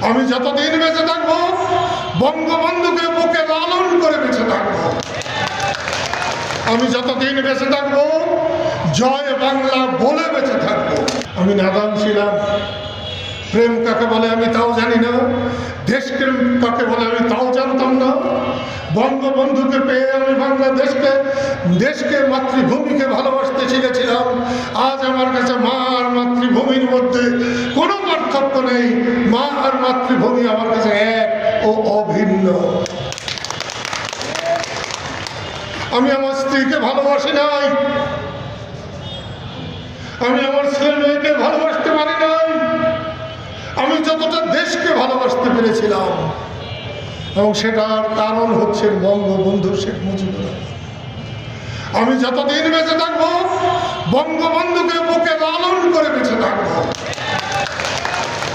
আমি যতদিন বেঁচে থাকবো বঙ্গবন্ধুকে বুকে লালন করে বেঁচে থাকবো। আমি যতদিন বেঁচে থাকবো জয় বাংলা বলে বেঁচে থাকবো। আমি নাদান ছিলাম, প্রেম কাকে বলে আমি তাও জানি না, দেশপ্রেম কাকে বলে আমি তাও জানতাম না। বঙ্গবন্ধুকে পেয়ে আমি দেশকে মাতৃভূমিকে ভালোবাসতে শিখেছিলাম। আজ আমার কাছে মা আর মাতৃভূমির মধ্যে কোনো পার্থক্য নেই। মা আর মাতৃভূমি আমার কাছে এক ও অভিন্ন। আমি আমার স্ত্রীকে ভালোবাসি নাই, আমি আমার ছেলে মেয়েকে ভালোবাসতে পারি নাই। আমি যতটা দেশকে ভালোবাসতে পেরেছিলাম, এবং সেটার কারণ হচ্ছে বঙ্গবন্ধু শেখ মুজিবুর রহমান। আমি যতদিন বেঁচে থাকবো বঙ্গবন্ধুকে বুকে লালন করে বেঁচে থাকবো।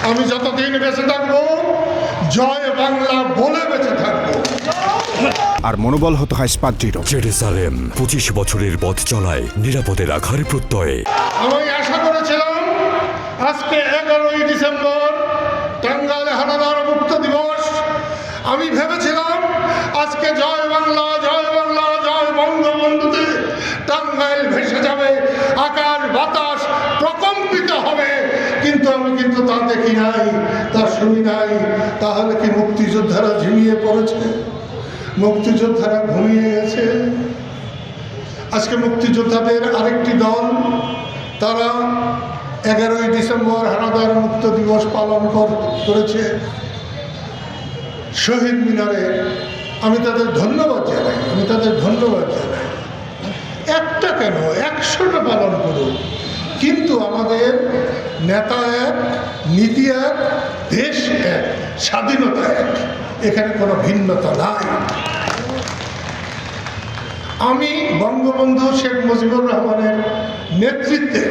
আমি যতদিন বেঁচে থাকবো জয় বাংলা বলে বেঁচে থাকবো। আর মনোবল হতে হয় স্পাদ্রিত। জেরুজালেম 25 বছরের পথ চলায় নিরাপদে রাখার প্রত্যয়ে। আমি আশা করেছিলাম আজকে 11ই ডিসেম্বর টাঙ্গাইলে হানাদার মুক্ত দিবস। আমি ভেবেছিলাম আজকে জয় বাংলা জয় বাংলা জয় বঙ্গবন্ধুতে টাঙ্গাইল ভেসে যাবে, আকাশ বাতাস প্রকম্পিত হবে। কিন্তু আমি তা দেখি নাই, তা শুনি নাই। তাহলে কি মুক্তিযোদ্ধারা ঝিমিয়ে পড়েছে? মুক্তিযোদ্ধারা ঘুমিয়ে গেছে? আজকে মুক্তিযোদ্ধাদের আরেকটি দল, তারা 11ই ডিসেম্বর হানাদার মুক্ত দিবস পালন করেছে শহীদ মিনারে। আমি তাদের ধন্যবাদ জানাই, একটা কেন 100টা পালন করুন, কিন্তু আমাদের নেতা এক, নীতি এক, দেশ এক, স্বাধীনতা এক, এখানে কোনো ভিন্নতা নাই। আমি বঙ্গবন্ধু শেখ মুজিবুর রহমানের নেতৃত্বে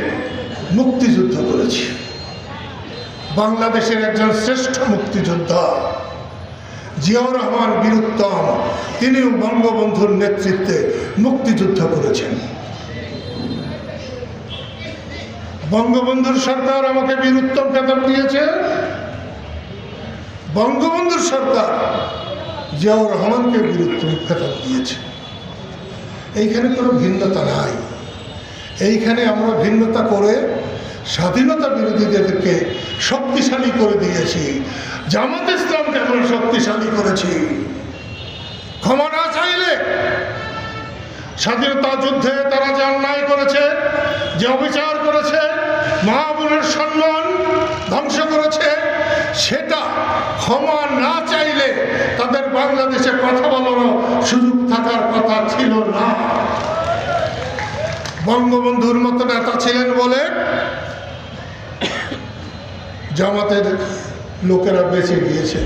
মুক্তিযুদ্ধ করেছি। বাংলাদেশের একজন শ্রেষ্ঠ মুক্তিযোদ্ধা জিয়াউর রহমান বীরুত্তম, তিনিও বঙ্গবন্ধুর নেতৃত্বে মুক্তিযুদ্ধ করেছেন। বঙ্গবন্ধুর সরকার আমাকে বীরুত্তম খেতাব দিয়েছে, বঙ্গবন্ধুর সরকার জিয়াউর রহমানকে বীরুত্তম খেতাব দিয়েছে। এইখানে কোনো ভিন্নতা নাই। এইখানে আমরা ভিন্নতা করে স্বাধীনতা বিরোধীদেরকে শক্তিশালী করে দিয়েছি। জামাত ইসলামকে আমরা শক্তিশালী করেছি। ক্ষমা না চাইলে স্বাধীনতা যুদ্ধে তারা যে অন্যায় করেছে, যে অবিচার করেছে, মা বোনের সম্মান ধ্বংস করেছে, সেটা ক্ষমা না চাইলে তাদের বাংলাদেশে কথা বলারও সুযোগ থাকার কথা ছিল না। বঙ্গবন্ধুর মতো নেতা ছিলেন বলে জামাতের লোকেরা বেঁচে গিয়েছে।